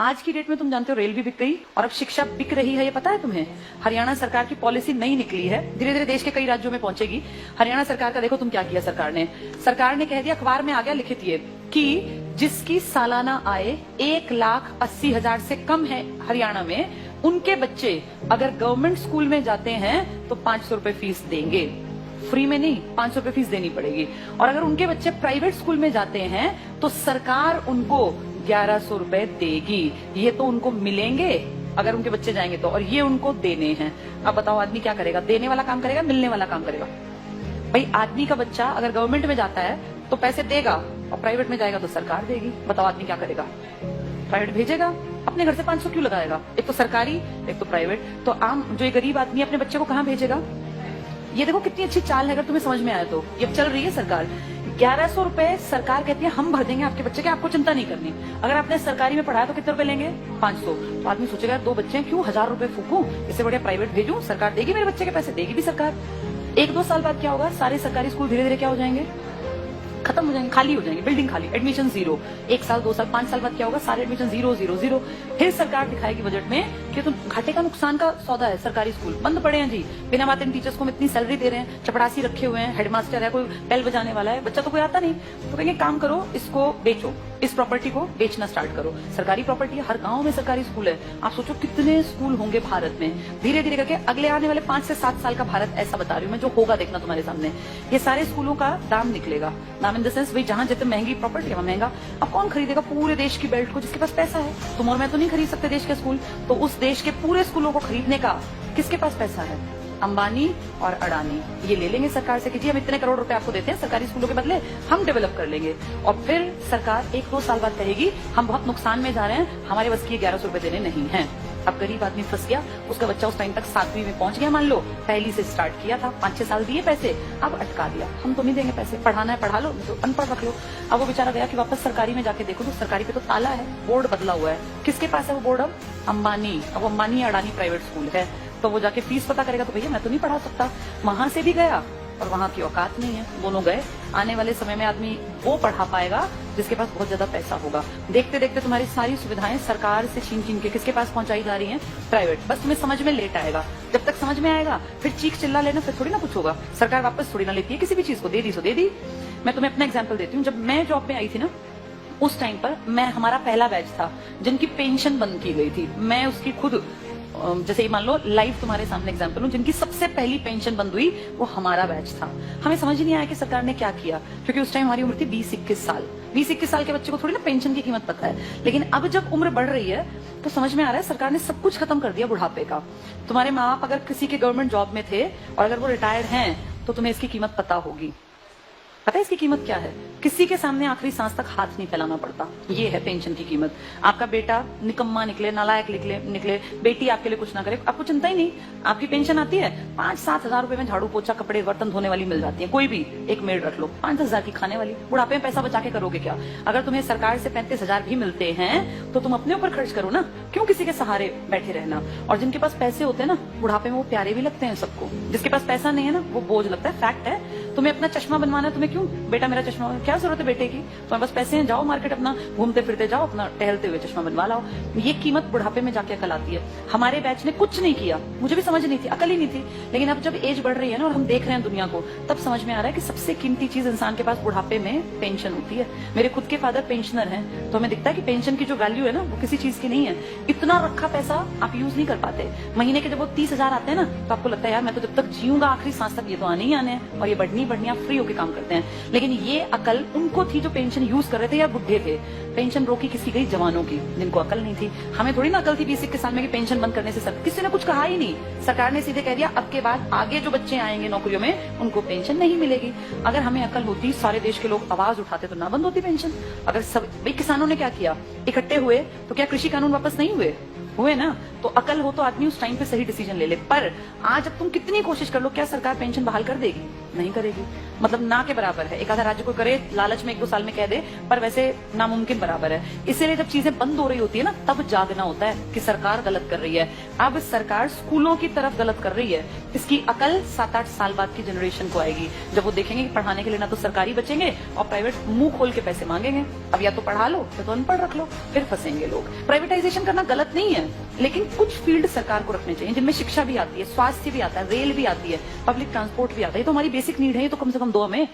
आज की डेट में तुम जानते हो रेल भी बिक गई और अब शिक्षा बिक रही है, ये पता है तुम्हें? हरियाणा सरकार की पॉलिसी नई निकली है, धीरे धीरे देश के कई राज्यों में पहुंचेगी। हरियाणा सरकार का देखो तुम क्या किया सरकार ने कह दिया, अखबार में आ गया लिखित ये कि जिसकी सालाना आय 1,80,000 से कम है हरियाणा में, उनके बच्चे अगर गवर्नमेंट स्कूल में जाते हैं तो 500 रुपए फीस देंगे। फ्री में नहीं, 500 रुपए फीस देनी पड़ेगी। और अगर उनके बच्चे प्राइवेट स्कूल में जाते हैं तो सरकार उनको 1100 रुपए देगी। ये तो उनको मिलेंगे अगर उनके बच्चे जाएंगे तो, और ये उनको देने हैं। अब बताओ आदमी क्या करेगा? देने वाला काम करेगा, मिलने वाला काम करेगा? भाई आदमी का बच्चा अगर गवर्नमेंट में जाता है तो पैसे देगा और प्राइवेट में जाएगा तो सरकार देगी। बताओ आदमी क्या करेगा? प्राइवेट भेजेगा, अपने घर से 500 क्यों लगाएगा? एक तो सरकारी, एक तो प्राइवेट। तो आम जो एक गरीब आदमी अपने बच्चे को कहाँ भेजेगा? ये देखो कितनी अच्छी चाल है, अगर तुम्हें समझ में आए तो। ये चल रही है सरकार, 1100 रुपए सरकार कहती है हम भर देंगे आपके बच्चे के, आपको चिंता नहीं करनी। अगर आपने सरकारी में पढ़ाया तो कितने रुपए लेंगे? 500। तो आदमी सोचेगा 2 बच्चे हैं, क्यों 1000 रुपए फूकूं, इससे बढ़िया प्राइवेट भेजूं, सरकार देगी मेरे बच्चे के पैसे, देगी भी सरकार। 1-2 साल बाद क्या होगा? सारे सरकारी स्कूल धीरे धीरे क्या हो जाएंगे? खत्म हो जाएंगे, खाली हो जाएंगे, बिल्डिंग खाली, एडमिशन 0। 1 साल 2 साल 5 साल बाद क्या होगा? सारे एडमिशन 0। फिर सरकार दिखाएगी बजट में कि तो घाटे का नुकसान का सौदा है, सरकारी स्कूल बंद पड़े हैं जी, बिना बात इन टीचर्स को हम इतनी सैलरी दे रहे हैं, चपड़ासी रखे हुए हैं, हेडमास्टर है, कोई बेल बजाने वाला है, बच्चा तो कोई आता नहीं। तो कहेंगे काम करो, इसको बेचो, इस प्रॉपर्टी को बेचना स्टार्ट करो। सरकारी प्रॉपर्टी है, हर गांव में सरकारी स्कूल है। आप सोचो कितने स्कूल होंगे भारत में। धीरे धीरे करके अगले आने वाले 5 से 7 साल का भारत ऐसा बता रही हूँ मैं, जो होगा देखना तुम्हारे सामने। ये सारे स्कूलों का दाम निकलेगा, दाम इन द सेंस भाई जहां जितनी महंगी प्रॉपर्टी है वहां महंगा। अब कौन खरीदेगा पूरे देश की बेल्ट को? जिसके पास पैसा है। तुम और मैं तो नहीं खरीद सकते देश के स्कूल, तो उस देश के पूरे स्कूलों को खरीदने का किसके पास पैसा है? अंबानी और अडानी ये ले लेंगे सरकार से कि जी हम इतने करोड़ रुपए आपको देते हैं सरकारी स्कूलों के बदले, हम डेवलप कर लेंगे। और फिर सरकार 1-2 साल बाद कहेगी हम बहुत नुकसान में जा रहे हैं, हमारे बस की 1100 रुपए देने नहीं है। अब गरीब आदमी फंस गया, उसका बच्चा उस टाइम तक 7वीं में पहुंच गया, मान लो पहली से स्टार्ट किया था, 5-6 साल दिए पैसे, अब अटका दिया, हम तो नहीं देंगे पैसे, पढ़ाना है पढ़ा लो, तो अनपढ़ रख लो। अब वो बेचारा गया कि वापस सरकारी में जाके देखो तो सरकारी पे तो ताला है, बोर्ड बदला हुआ है। किसके पास है वो बोर्ड? अब अंबानी। अब अंबानी अडानी प्राइवेट स्कूल है, तो वो जाके फीस पता करेगा तो भैया मैं तो नहीं पढ़ा सकता। वहां से भी गया और वहां की औकात नहीं है, दोनों गए। आने वाले समय में आदमी वो पढ़ा पाएगा जिसके पास बहुत ज्यादा पैसा होगा। देखते देखते तुम्हारी सारी सुविधाएं सरकार से छीन के किसके पास पहुंचाई जा रही हैं? प्राइवेट। बस तुम्हें समझ में लेट आएगा, जब तक समझ में आएगा फिर चीख चिल्ला लेना, फिर थोड़ी ना कुछ होगा। सरकार वापस थोड़ी ना लेती है किसी भी चीज को, दे दी सो दे दी। मैं तुम्हें अपना एग्जाम्पल देती हूँ। जब मैं जॉब में आई थी ना, उस टाइम पर हमारा पहला बैच था जिनकी पेंशन बंद की गई थी। मैं उसकी खुद, जैसे मान लो लाइव तुम्हारे सामने एग्जांपल हूं, जिनकी सबसे पहली पेंशन बंद हुई वो हमारा बैच था। हमें समझ ही नहीं आया कि सरकार ने क्या किया, क्योंकि उस टाइम हमारी उम्र थी 20-21 साल। 20-21 साल के बच्चे को थोड़ी ना पेंशन की कीमत पता है। लेकिन अब जब उम्र बढ़ रही है तो समझ में आ रहा है सरकार ने सब कुछ खत्म कर दिया बुढ़ापे का। तुम्हारे माँ बाप अगर किसी के गवर्नमेंट जॉब में थे और अगर वो रिटायर्ड हैं तो तुम्हें इसकी कीमत पता होगी। पता है इसकी कीमत क्या है? किसी के सामने आखिरी सांस तक हाथ नहीं फैलाना पड़ता। ये है पेंशन की कीमत। आपका बेटा निकम्मा निकले, नालायक निकले, बेटी आपके लिए कुछ ना करे, आपको चिंता ही नहीं। आपकी पेंशन आती है, 5-7 हजार रुपए में झाड़ू पोछा कपड़े बर्तन धोने वाली मिल जाती है। कोई भी एक मेड रख लो, 5-10 हजार की खाने वाली। बुढ़ापे में पैसा बचा के करोगे क्या? अगर तुम्हें सरकार से 35 हजार भी मिलते हैं तो तुम अपने ऊपर खर्च करो ना, क्यों किसी के सहारे बैठे रहना? और जिनके पास पैसे होते हैं ना, बुढ़ापे में वो प्यारे भी लगते हैं सबको। जिसके पास पैसा नहीं है ना, वो बोझ लगता है। फैक्ट है। तुम्हें अपना चश्मा बनवाना है, तुम्हें क्यों बेटा मेरा चश्मा, क्या जरूरत है बेटे की? तुम्हारे पास पैसे हैं, जाओ मार्केट, अपना घूमते फिरते जाओ, अपना टहलते हुए चश्मा बनवा लाओ। ये कीमत बुढ़ापे में जाके अकल आती है। हमारे बैच ने कुछ नहीं किया, मुझे भी समझ नहीं थी, अकल ही नहीं थी। लेकिन अब जब एज बढ़ रही है ना और हम देख रहे हैं दुनिया को, तब समझ में आ रहा है कि सबसे कीमती चीज इंसान के पास बुढ़ापे में पेंशन होती है। मेरे खुद के फादर पेंशनर हैं, तो हमें दिखता है कि पेंशन की जो वैल्यू है ना वो किसी चीज की नहीं है। इतना रखा पैसा आप यूज नहीं कर पाते। महीने के जब वो 30 हजार आते हैं ना, तो आपको लगता है यार मैं तो जब तक जीऊंगा आखिरी सांस तक ये तो आने ही आने हैं, और ये बढ़नी आप फ्री होकर काम करते हैं। लेकिन ये अकल उनको थी जो पेंशन यूज कर रहे थे या बुढ़े थे। पेंशन रोकी किसी गई जवानों की, जिनको अकल नहीं थी। हमें थोड़ी ना अकल थी 20-21 साल में कि पेंशन बंद करने से किसी ने कुछ कहा ही नहीं। सरकार ने सीधे कह दिया अब के बाद आगे जो बच्चे आएंगे नौकरियों में उनको पेंशन नहीं मिलेगी। अगर हमें अकल होती, सारे देश के लोग आवाज उठाते तो ना बंद होती पेंशन। अगर सब भाई किसानों ने क्या किया, इकट्ठे हुए तो क्या कृषि कानून वापस नहीं हुए ना? तो अकल हो तो आदमी उस टाइम पे सही डिसीजन ले ले। पर आज अब तुम कितनी कोशिश कर लो, क्या सरकार पेंशन बहाल कर देगी? नहीं करेगी। मतलब ना के बराबर है। एक आधा राज्य को करे, लालच में 1-2 साल में कह दे, पर वैसे नामुमकिन बराबर है। इसीलिए जब चीजें बंद हो रही होती है ना, तब जागना होता है कि सरकार गलत कर रही है। अब सरकार स्कूलों की तरफ गलत कर रही है। इसकी अकल 7-8 साल बाद की जनरेशन को आएगी, जब वो देखेंगे कि पढ़ाने के लिए ना तो सरकारी बचेंगे और प्राइवेट मुंह खोल के पैसे मांगेंगे। अब या तो पढ़ा लो या तो अनपढ़ रख लो, फिर फंसेंगे लोग। प्राइवेटाइजेशन करना गलत नहीं है, लेकिन कुछ फील्ड सरकार को रखने चाहिए जिनमें शिक्षा भी आती है, स्वास्थ्य भी आता है, रेल भी आती है, पब्लिक ट्रांसपोर्ट भी आता है। ये तो हमारी बेसिक नीड है, ये तो कम से कम दो हमें।